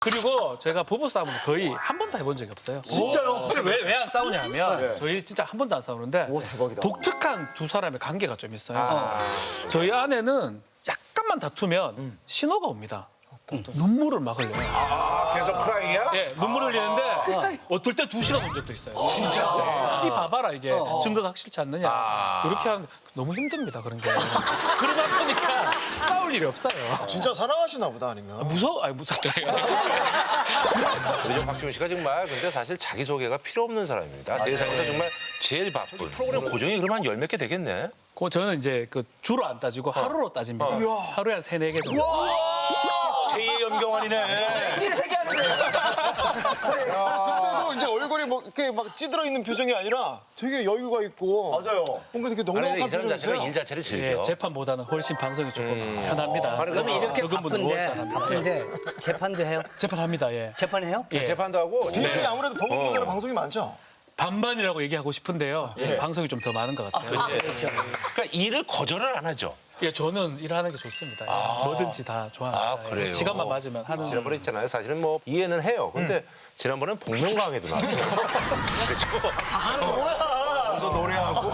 그리고 제가 부부싸움은 거의 한 번도 해본 적이 없어요. 진짜요? 사실 왜 안 싸우냐면 저희 진짜 한 번도 안 싸우는데 오, 대박이다. 독특한 두 사람의 관계가 좀 있어요. 저희 아내는 약간만 다투면 신호가 옵니다. 눈물을 막 흘려요. 계속 크라잉이야? 예, 눈물 흘리는데 어떨 때 2시간 온 적도 있어요. 진짜? 이 봐봐라 이게 증거가 확실치 않느냐. 이렇게 하는데 너무 힘듭니다 그런 게. 그러다 보니까 싸울 일이 없어요. 진짜 사랑하시나 보다 아니면. 아니 무섭다. 우리 박지훈 씨가 정말 근데 사실 자기소개가 필요 없는 사람입니다. 세상에서 정말 제일 바쁜. 프로그램 고정이 그럼 한 열 몇 개 되겠네? 저는 이제 그 주로 안 따지고 하루로 따집니다. 하루에 한 3-4개 정도. 제2의 염경환이네. 끼리 세개 하는데. 근데도 이제 얼굴이 뭐 이렇게 막 찌들어 있는 표정이 아니라 되게 여유가 있고. 맞아요. 뭔가 되게 아니, 넉넉한 이 사람 자체가 표정이세요. 일 자체를 즐겨. 예, 재판보다는 훨씬 방송이 조금 편합니다. 그러면 이렇게 적은 분은 바쁜데 바쁜데 재판도 해요? 재판합니다. 예. 재판해요? 예. 재판도 하고. 비행이 아무래도 법원보다는 방송이 많죠. 반반이라고 얘기하고 싶은데요. 방송이 좀 더 많은 것 같아요. 그러니까 일을 거절을 안 하죠. 예, 저는 일하는 게 좋습니다. 예. 뭐든지 다 좋아합니다. 아, 그래요? 시간만 맞으면 하는. 지난번에 있잖아요. 사실은 뭐 이해는 해요. 근데 지난번엔 복면가왕에도 나왔어요. 그렇죠. 그래서 노래하고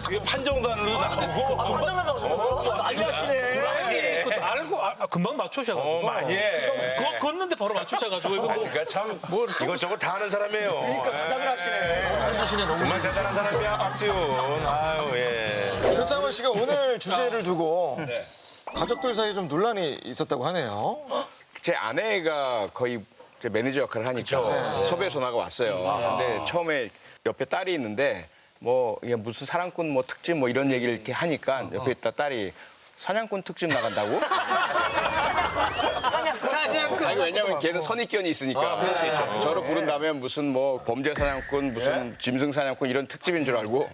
뒤에 판정단으로 나오고. 판정나 나오시고 많이 하시네. 그것도 알고 금방 맞추셔가지고. 많이 해. 그거 걷는데 바로 맞추셔가지고 이거 뭐 그러니까 참 이것저것 다 하는 사람이에요. 그러니까 가장을 하시네. 하시네 너무. 정말 대단한 사람이야, 박지훈. 아유, 예. 표창원 씨가 오늘 주제를 두고 가족들 사이에 좀 논란이 있었다고 하네요. 제 아내가 거의 제 매니저 역할을 하니까 섭외 전화가 왔어요. 근데 처음에 옆에 딸이 있는데 뭐 이게 무슨 사랑꾼 뭐 특집 뭐 이런 얘기를 이렇게 하니까 옆에 있다 딸이 사냥꾼 특집 나간다고? 사냥꾼. 아니, 왜냐면 걔는 선입견이 있으니까. 저를 부른다면 무슨 뭐 범죄 사냥꾼, 무슨 짐승 사냥꾼 이런 특집인 줄 알고.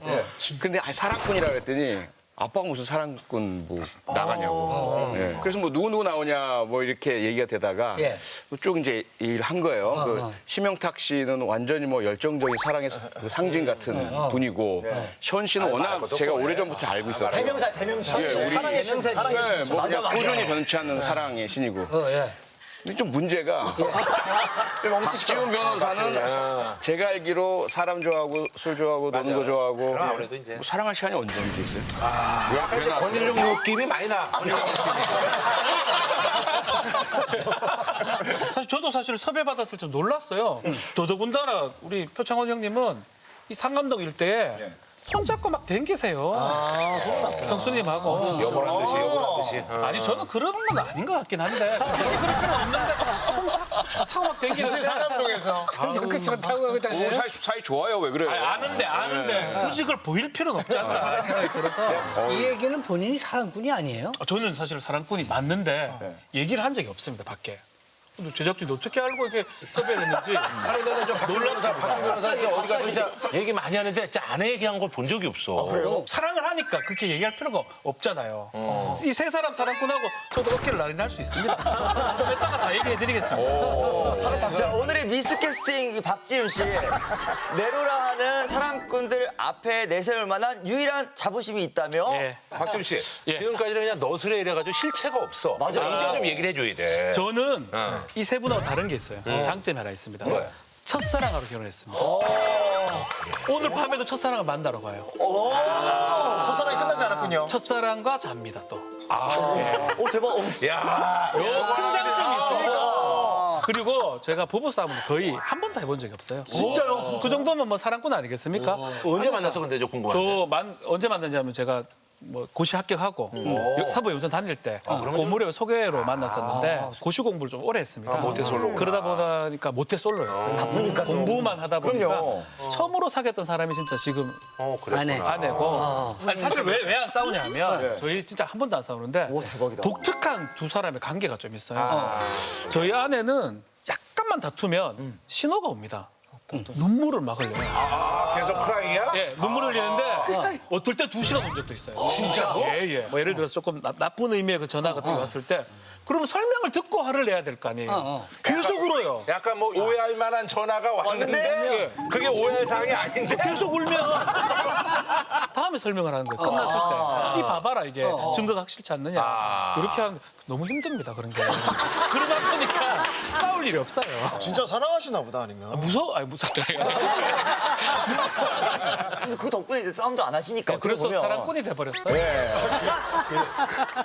근데 사랑꾼이라 그랬더니 아빠가 무슨 사랑꾼 뭐 나가냐고. 예. 그래서 뭐 누구 나오냐 뭐 이렇게 얘기가 되다가 예. 쭉 이제 얘기를 한 거예요. 그 심영탁 씨는 완전히 뭐 열정적인 사랑의 그 상징 같은 분이고 현 씨는 워낙 제가 오래전부터 알고 있었어요. 대명사. 예, 우리 사랑의 신. 사랑의 네, 신. 뭐 그냥 꾸준히 변치 않는 사랑의 신이고. 예. 근데 좀 문제가 박지훈 변호사는 제가 알기로 사람 좋아하고 술 좋아하고 노는 거 좋아하고 그럼 아무래도 이제. 뭐 사랑할 시간이 언제 있어요? 왜 권일용 느낌이 많이 나. 사실 저도 사실 섭외받았을 때 놀랐어요. 더더군다나 우리 표창원 형님은 이 상감동 일대에 손잡고 막 댕기세요. 형수님하고. 여보란 듯이, 여보란 듯이. 아니 저는 그런 건 아닌 것 같긴 한데 굳이 그럴 필요는 없는데 손잡고 좋다고 막 댕기는데 상암동에서. 손잡고 좋다고 하고 다녀요? 사이 좋아요 왜 그래요? 아는데 굳이 그걸 보일 필요는 없지 않나 생각이 들어서 이 얘기는 본인이 사랑꾼이 아니에요? 저는 사실 사랑꾼이 맞는데 얘기를 한 적이 없습니다 밖에. 근데 제작진이 어떻게 알고 이렇게 섭외했는지 놀랍습니다. 박지훈 변호사 진짜 어디 가서 진짜 얘기 많이 하는데 진짜 아내 얘기한 걸 본 적이 없어. 사랑을 하니까 그렇게 얘기할 필요가 없잖아요. 이 세 사람 사랑꾼하고 저도 어깨를 나란히 수 있습니다. 좀 이따가 다 얘기해드리겠습니다. 자, 오늘의 미스 캐스팅 박지훈 씨. 내로라 하는 사랑꾼들 앞에 내세울 만한 유일한 자부심이 있다며? 예. 박지훈 씨, 예. 지금까지는 그냥 너스레 이래가지고 실체가 없어. 맞아. 이제 좀 얘기를 해줘야 돼. 저는 이 세 분하고 다른 게 있어요. 장점이 하나 있습니다. 첫사랑하러 결혼했습니다. 오늘 밤에도 첫사랑을 만나러 가요. 첫사랑이 끝나지 않았군요. 첫사랑과 잡니다 또. 오, 대박. 야, 큰 장점이 있어요. 그리고 제가 부부싸움은 거의 한 번도 해본 적이 없어요. 진짜요? 그 정도면 뭐 사랑꾼 아니겠습니까? 언제 만났어 근데 저 궁금한데. 언제 만났냐면 제가 뭐 고시 합격하고 사부 연수원 다닐 때 고무렵 소개로 만났었는데 고시 공부를 좀 오래 했습니다. 모태솔로구나. 그러다 보니까 모태솔로였어요. 바쁘니까 공부만 하다 보니까 처음으로 사귀었던 사람이 진짜 지금 아내. 아내고 아니, 사실 왜 안 싸우냐면 저희 진짜 한 번도 안 싸우는데 대박이다. 독특한 두 사람의 관계가 좀 있어요. 저희 아내는 약간만 다투면 신호가 옵니다. 눈물을 막 흘려요. 계속 크라잉이야? 예, 눈물 흘리는데 어떨 때 2시간 온 적도 있어요. 진짜로? 예. 뭐 예를 들어서 조금 나쁜 의미의 그 전화 같은 게 왔을 때 그러면 설명을 듣고 화를 내야 될 거 아니에요. 계속 울어요. 약간 뭐 오해할 만한 전화가 왔는데 예. 그게 오해할 사항이 아닌데 계속 울면 다음에 설명을 하는 거예요. 끝났을 때. 이 봐봐라 이게 증거가 확실치 않느냐. 이렇게 하는 게 너무 힘듭니다. 그런 게. 그러다 보니까 싸울 일이 없어요. 진짜 사랑하시나 보다 아니면. 무서워? 아니 무섭죠. 근데 그 덕분에 이제 싸움도 안 하시니까. 어떻게 그래서 보면. 사랑꾼이 돼버렸어요.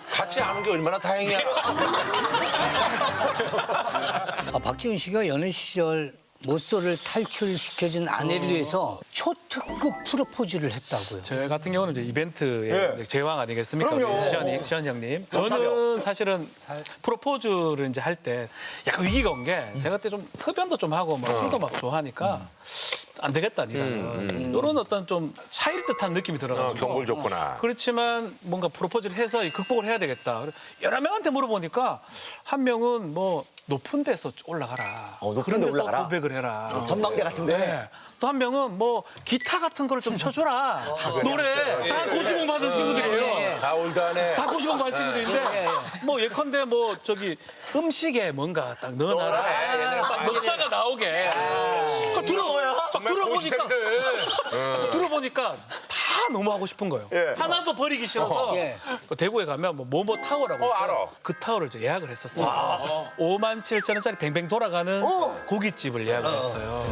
같이 아는 게 얼마나 다행이야. 박지훈 씨가 연애 시절 모쏠을 탈출시켜준 아내를 위해서 초특급 프로포즈를 했다고요. 저 같은 경우는 이제 이벤트의 이제 제왕 아니겠습니까? 우리 시현 형님. 저는 사실은 프로포즈를 이제 할 때 약간 위기가 온 게 제가 그때 좀 흡연도 좀 하고 막 술도 막 좋아하니까 안 되겠다 니라는 이런 어떤 좀 차일 듯한 느낌이 들어가지고 경고를 줬구나. 그렇지만 뭔가 프로포즈를 해서 극복을 해야 되겠다. 여러 명한테 물어보니까 한 명은 뭐 높은 데서 올라가라. 높은 그런 데 데서 올라가라? 고백을 해라. 전망대 같은데. 네. 또 한 명은 뭐 기타 같은 거를 좀 쳐주라. 노래 다 고시공 받은 친구들이에요. 다 올드하네. 다 고시공 받은 친구들인데 뭐 예컨대 뭐 저기 음식에 뭔가 딱 넣어놔라. 막 먹다가 나오게. 들어보니까 다 너무 하고 싶은 거예요. 하나도 버리기 싫어서 그 대구에 가면 뭐 모모 타워라고 있어요. 알아. 그 타워를 이제 예약을 했었어요. 57,000원짜리 뱅뱅 돌아가는 고깃집을 예약을 했어요.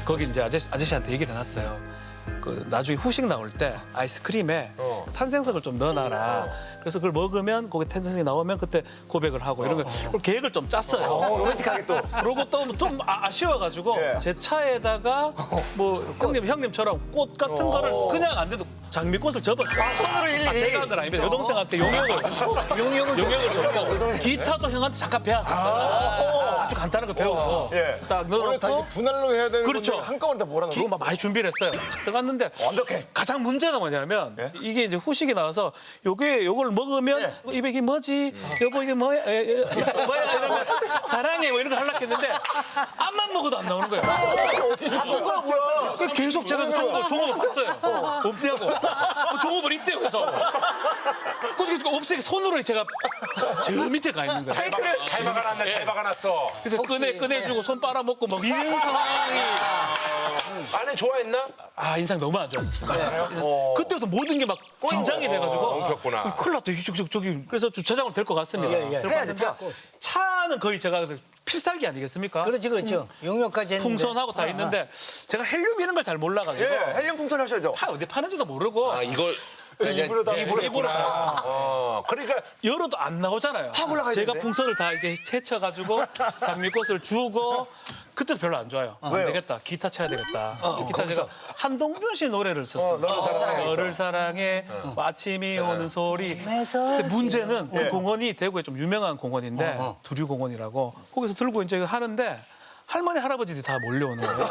거기 이제 아저씨한테 얘기를 해놨어요. 그 나중에 후식 나올 때 아이스크림에 탄생석을 좀 넣어놔라. 그래서 그걸 먹으면 거기 탄생석이 나오면 그때 고백을 하고 이런 거 계획을 좀 짰어요. 로맨틱하게 또. 그러고 또 좀 아쉬워가지고 제 차에다가 뭐 형님처럼 꽃 같은 거를 그냥 안 돼도 장미꽃을 접었어요. 손으로 일일이. 제가 한 건 아닙니다. 여동생한테 용역을 줬고 기타도 형한테 잠깐 배웠어요. 아주 간단한 거 배우고 딱 원래 다 이게 넣어놓고 분할로 해야 되는 그렇죠. 건데 한꺼번에 다 몰아넣어. 그거 막 많이 준비를 했어요. 들어갔는데 완벽해. 가장 문제가 뭐냐면 이게 이제 후식이 나와서 요걸 먹으면 입에 이게 뭐지? 여보 이게 뭐야? 뭐야? 이러면 사랑해 뭐 이런 거 하려고 했는데 앞만 먹어도 안 나오는 거예요. 바쁜 거야 뭐야? 그래서 계속 제가 종업을 봤어요. 없냐고. 종업을 있대요. 그래서 그래서 없애게 손으로 제가 저 밑에 가 있는 거예요. 잘 박아놨네. 잘 박아놨어. 그래서 꺼내주고 손 빨아먹고 막 이런 상황이 아내 좋아했나? 인상 너무 안 좋았었어요. 그때부터 모든 게 막 긴장이 돼가지고 엉켰구나. 큰일 났다. 저기 그래서 주차장으로 될 것 같습니다. 해야지. 차는 거의 제가 필살기 아니겠습니까? 그렇죠. 용역까지 했는데. 풍선하고 다 있는데 제가 헬륨 이런 걸 잘 몰라가지고 헬륨 풍선 하셔야죠. 파 어디 파는지도 모르고 이걸 입으로 다 그러니까 열어도 안 나오잖아요. 올라가야 제가 되는데. 풍선을 다 이렇게 채쳐가지고 장미꽃을 주고 그때도 별로 안 좋아요. 안 되겠다. 기타 쳐야 되겠다. 기타 제가 한동준 씨 노래를 썼어요. 너를 사랑해. 아침이 오는 소리. 근데 문제는 그 공원이 대구에 좀 유명한 공원인데 두류공원이라고 거기서 들고 이제 하는데 할머니 할아버지들이 다 몰려오는 거예요.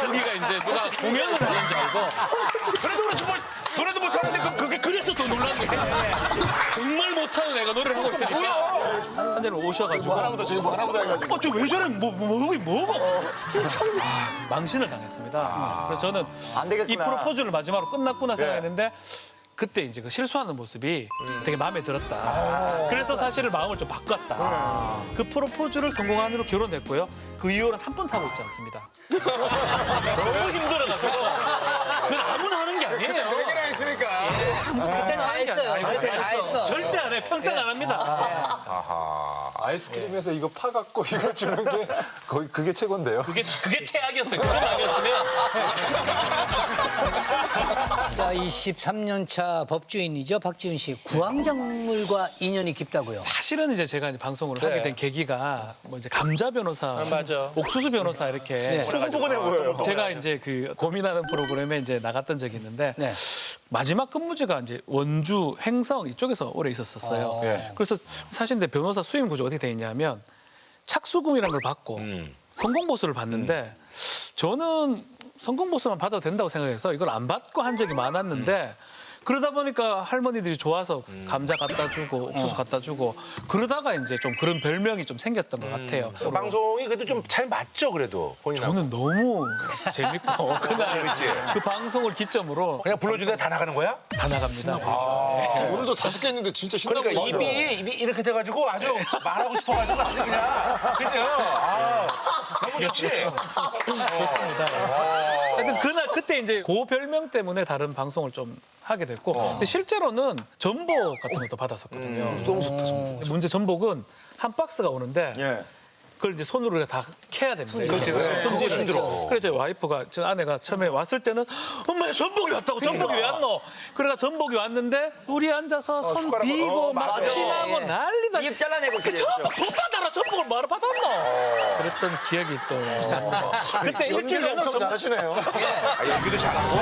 거기가 이제 누가 공연을 하는 줄 알고 그래도 그렇지 뭐 노래도 못하는데 그게 그래서 더 놀란 게 정말 못하는 애가 노래를 하고 있으니까 한 잔 오셔가지고 하나보다 저기 뭐 하나보다 해가지고. 저 왜 저래 뭐고 망신을 당했습니다. 그래서 저는 안 되겠구나. 이 프로포즈를 마지막으로 끝났구나 생각했는데 그때 이제 그 실수하는 모습이 되게 마음에 들었다. 그래서 사실은 마음을 좀 바꿨다. 그 프로포즈를 성공한 후로 결혼했고요. 그 이후로는 한 번 타고 있지 않습니다. 너무 힘들어가지고 그건 아무나 하는 게 아니에요. 얘기나 있으니까. 그때 다 했어요. 그때 다 했어. 절대 안 해. 평생 안 합니다. 아이스크림에서 이거 파갖고 이거 주는 게 거의 그게 최고인데요. 그게 최악이었어요. 그건 아니었으면 자, 23년 차 법조인이죠. 박지훈 씨. 구황작물과 인연이 깊다고요. 사실은 이제 제가 이제 방송을 하게 된 계기가 뭐 이제 감자 변호사, 옥수수 변호사 이렇게 보고내 보여요. 제가 이제 그 고민하는 프로그램에 이제 나갔던 적이 있는데 네. 마지막 근무지가 이제 원주, 행성 이쪽에서 오래 있었어요. 그래서 사실 이제 변호사 수임 구조 어떻게 돼 있냐면 착수금이라는 걸 받고 성공보수를 받는데 저는 성공보수만 받아도 된다고 생각해서 이걸 안 받고 한 적이 많았는데 그러다 보니까 할머니들이 좋아서 감자 갖다 주고 옥수수 갖다 주고 그러다가 이제 좀 그런 별명이 좀 생겼던 것 같아요. 방송이 그래도 좀 잘 맞죠 그래도 본인하고. 저는 너무 재밌고 그날 그 방송을 기점으로 그냥 불러주다 다 나가는 거야? 다 나갑니다. 오늘도 5개 했는데 진짜 신나 그러니까 보이죠? 입이 이렇게 돼가지고 아주 말하고 싶어가지고 아주 그냥 그죠? 너무 좋지? 좋습니다. 하여튼 그날 그때 이제 그 별명 때문에 다른 방송을 좀 하게 됐고 근데 실제로는 전복 같은 것도 받았었거든요. 너무 좋다, 전복. 문제 전복은 한 박스가 오는데 예. 그걸 이제 손으로 다 캐야 됩니다. 그렇지. 손질을. 힘들어. 그래서 제 와이프가, 저 아내가 처음에 왔을 때는 엄마 전복이 왔다고 전복이 왜 왔노? 그래가 전복이 왔는데 둘이 앉아서 손 숟가락으로. 비고 막 맞아. 피나고 예. 난리다. 입 잘라내고 그 처음 돈 받아라 전복을 뭐하러 받았노? 그랬던 기억이 또. 그때 일주일 연기를 내내 엄청 잘하시네요. 연기도 잘하고.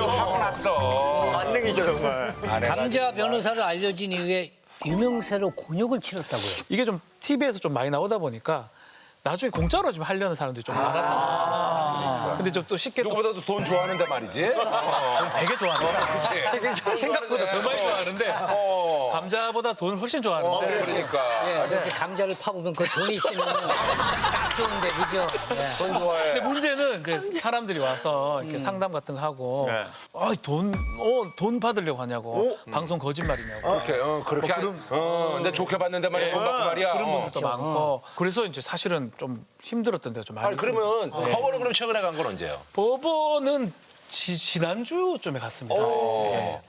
하고 났어. 만능이죠 정말. 감자 변호사를 알려진 이후에 유명세로 곤욕을 치렀다고요. 이게 좀 TV에서 좀 많이 나오다 보니까 나중에 공짜로 좀 하려는 사람들이 좀 많았다. 근데 좀 또 쉽게 또 누구보다도 돈 좋아하는데 말이지. 되게 좋아하는데 생각보다 더 많이 좋아하는데 감자보다 돈을 훨씬 좋아하는데 그러니까. 예, 그래서 감자를 파보면 그 돈이 있으면 딱 좋은데 그죠? 예. 돈 좋아해. 근데 문제는 이제 사람들이 와서 이렇게 상담 같은 거 하고 돈 받으려고 하냐고 방송 거짓말이냐고 그렇게 근데 좋게 봤는데 말이야. 돈 받고 말이야. 그런 분들도 많고 그래서 이제 사실은 좀 힘들었던 데가 좀 많이 아니 그러면 법원은 그럼 최근에 간 건 언제예요? 법원은 지난주쯤에 갔습니다.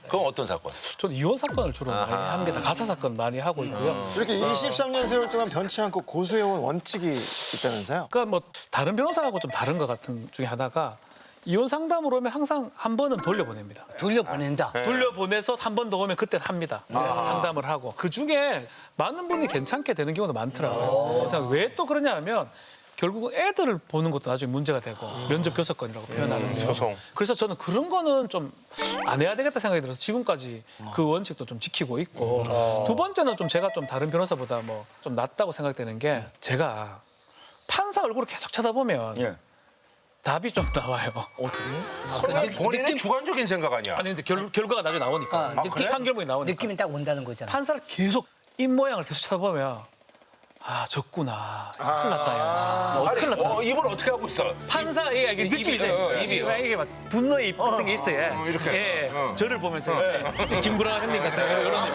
그건 어떤 사건? 저는 이혼 사건을 주로 많이 합니다. 가사 사건 많이 하고 있고요. 이렇게 23년 세월 동안 변치 않고 고수해온 원칙이 있다면서요? 그러니까 뭐 다른 변호사하고 좀 다른 것 같은 중에 하나가 이혼 상담으로 오면 항상 한 번은 돌려보냅니다. 돌려보낸다. 돌려보내서 한 번 더 오면 그때 합니다. 상담을 하고. 그중에 많은 분이 괜찮게 되는 경우도 많더라고요. 그래서 왜 또 그러냐 하면 결국은 애들을 보는 것도 나중에 문제가 되고 면접 교섭권이라고 표현하는데요. 소송. 그래서 저는 그런 거는 좀 안 해야 되겠다 생각이 들어서 지금까지 그 원칙도 좀 지키고 있고 두 번째는 좀 제가 좀 다른 변호사보다 뭐 좀 낫다고 생각되는 게 제가 판사 얼굴을 계속 쳐다보면 답이 좀 나와요. 본인의 주관적인 생각 아니야? 아니 근데 결과가 나중에 나오니까 판결문이 나오니까 느낌이 딱 온다는 거잖아. 판사를 계속 입 모양을 계속 쳐다보면 졌구나. 큰일 났다. 야. 큰일 났다. 입을 어떻게 하고 있어? 판사 이게 느낌이 있어요. 이게 막 분노의 입 같은 게 있어요. 이렇게. 예. 저를 보면서 김구라 형님 같은 이런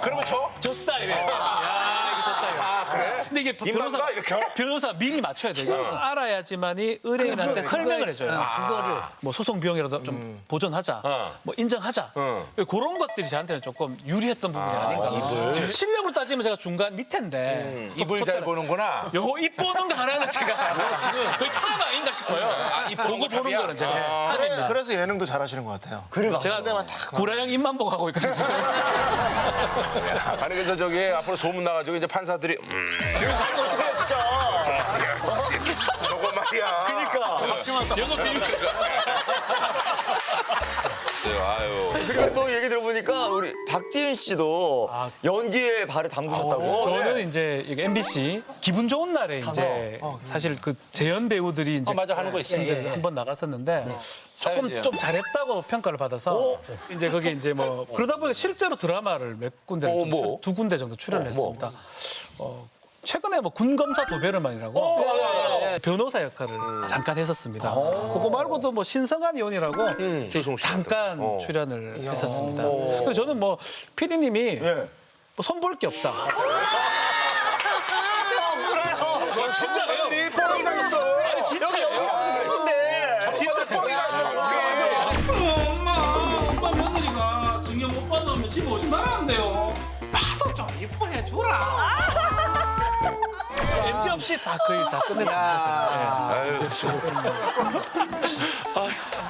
그러면 졌다 이래. 야 이게 졌다 이래. 그래? 근데 이게 입만가 이렇게? 변호사 미리 맞춰야 돼요. 알아야지만이 의뢰인한테 설명을 해줘요. 그거를 뭐 소송 비용이라도 좀 보전하자, 뭐 인정하자. 그런 것들이 저한테는 조금 유리했던 부분이 아닌가. 실력으로 따지면 제가 중간 밑인데 입을 잘 보는구나. 요거 입 보는 거 하나는 제가 거의 탑 아닌가 싶어요. 입 보고 보는 거는 제가 탑입니다. 그래서 예능도 잘하시는 것 같아요. 제가 구라형 입만 보고 하고 있거든요. 지금. 아니 그래서 저기 앞으로 소문 나가지고 이제 판사들이 저거 말이야. 영업 비밀. 아유. 그리고 또 얘기 들어보니까 우리 박지윤 씨도 연기에 발을 담그셨다고. 저는 이제 이게 MBC 기분 좋은 날에 이제 사실 그 재연 배우들이 이제 맞아 하는 거 있어. 한번 나갔었는데 조금 좀 잘했다고 평가를 받아서 이제 거기 이제 뭐 그러다 보니 실제로 드라마를 몇 군데 두 군데 정도 출연을 했습니다. 최근에 뭐 군검사 도베르만이라고 변호사 역할을 잠깐 했었습니다. 그거 말고도 뭐 신성한 의원이라고 잠깐 출연을 했었습니다. 그래서 저는 뭐 PD님이 뭐 손볼 게 없다. 진짜예요. 뻥이 당했어. 아니 진짜예요. 진짜 뻥이 났어. 엄마 며느리가 증여 못 받으면 집에 오지 말았는데요. 나도 좀 이뻐해 주라. NG 없이 다 거의 다 끝냈습니다. NG 없이.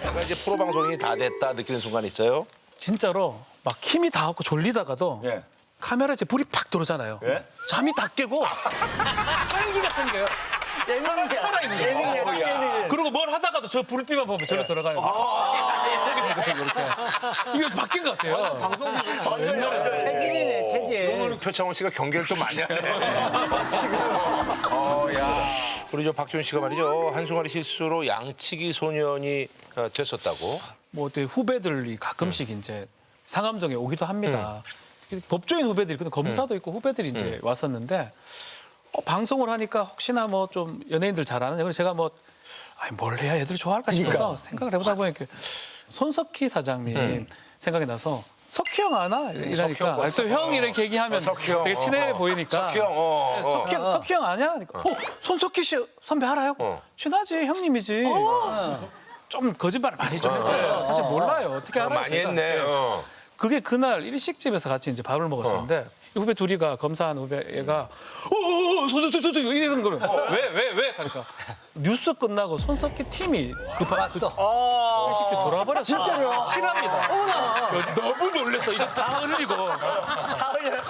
내가 이제 프로 방송이 다 됐다 느끼는 순간 있어요? 진짜로 막 힘이 다 없고 졸리다가도 카메라에 이제 불이 팍 들어오잖아요. 잠이 다 깨고 활기가 생겨요. 예능이야. 그리고 뭘 하다가도 저 불빛만 보면 저로 들어가요. 이렇게. 이게 바뀐 것 같아요. 방송 체질이네, 체질. 표창원 씨가 경계를 또 많이 하네. 우리 저 박지훈 씨가 말이죠. 한순간의 실수로 양치기 소년이 됐었다고. 뭐 어때 후배들이 가끔씩 이제 상암동에 오기도 합니다. 법조인 후배들이 근데 검사도 있고 후배들이 이제 왔었는데 방송을 하니까 혹시나 뭐 좀 연예인들 잘 아느냐 그래서 제가 뭐 뭘 해야 애들이 좋아할까 싶어서 생각을 해보다 보니까 손석희 사장님 생각이 나서 석희 형 아나? 이러니까 또 형 이렇게 얘기하면 되게 친해 보이니까 석희 형 아냐? 그러니까 손석희 씨 선배 알아요? 친하지 형님이지. 좀 거짓말을 많이 좀 했어요. 사실 몰라요. 어떻게 알아요? 많이 제가. 했네. 네. 그게 그날 일식집에서 같이 이제 밥을 먹었었는데 이 후배 둘이가 검사한 후배가 손석희 이러는 거를 왜 하니까 뉴스 끝나고 손석희 팀이 왔어. 일식집 돌아버렸어. 진짜요? 실합니다. 너무 놀랬어. 이거 다 흘리고.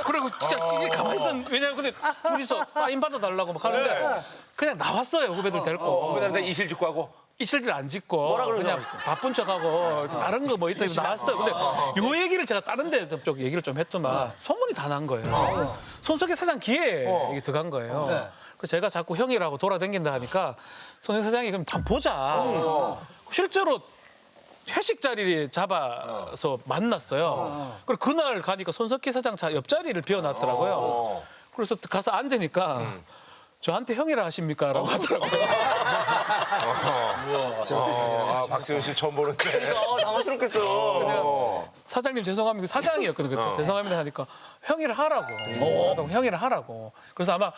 그리고 진짜 이게 가만히 있었. 왜냐면 근데 둘이서 사인 받아달라고 막 하는데 그냥 나왔어요 후배들 데리고. 후배들한테 이실 짓고 하고. 이실들 안 짓고 그냥 바쁜 척하고 다른 거 뭐 있다 이거 나왔어요. 근데 요 얘기를 제가 다른 데 쪽 얘기를 좀 했더만 소문이 다 난 거예요. 손석희 사장 기회에 이게 들어간 거예요. 그래서 제가 자꾸 형이라고 돌아다닌다 하니까 손석희 사장이 그럼 한번 보자. 실제로 회식 자리를 잡아서 만났어요. 그리고 그날 가니까 손석희 사장 옆자리를 비워놨더라고요. 그래서 가서 앉으니까 저한테 형이라 하십니까? 라고 하더라고요. 박지훈 씨 처음 보는데. 당황스럽겠어. 사장님 죄송합니다. 사장이었거든요. 그때. 죄송합니다 하니까 형이라 하라고. 형이라 하라고. 그래서 아마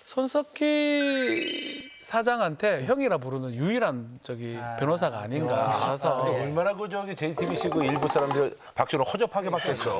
손석희 사장한테 형이라 부르는 유일한 변호사가 아닌가 알아서. 얼마나 그 저기 JTBC 그 일부 사람들 박지훈을 허접하게 봤겠어.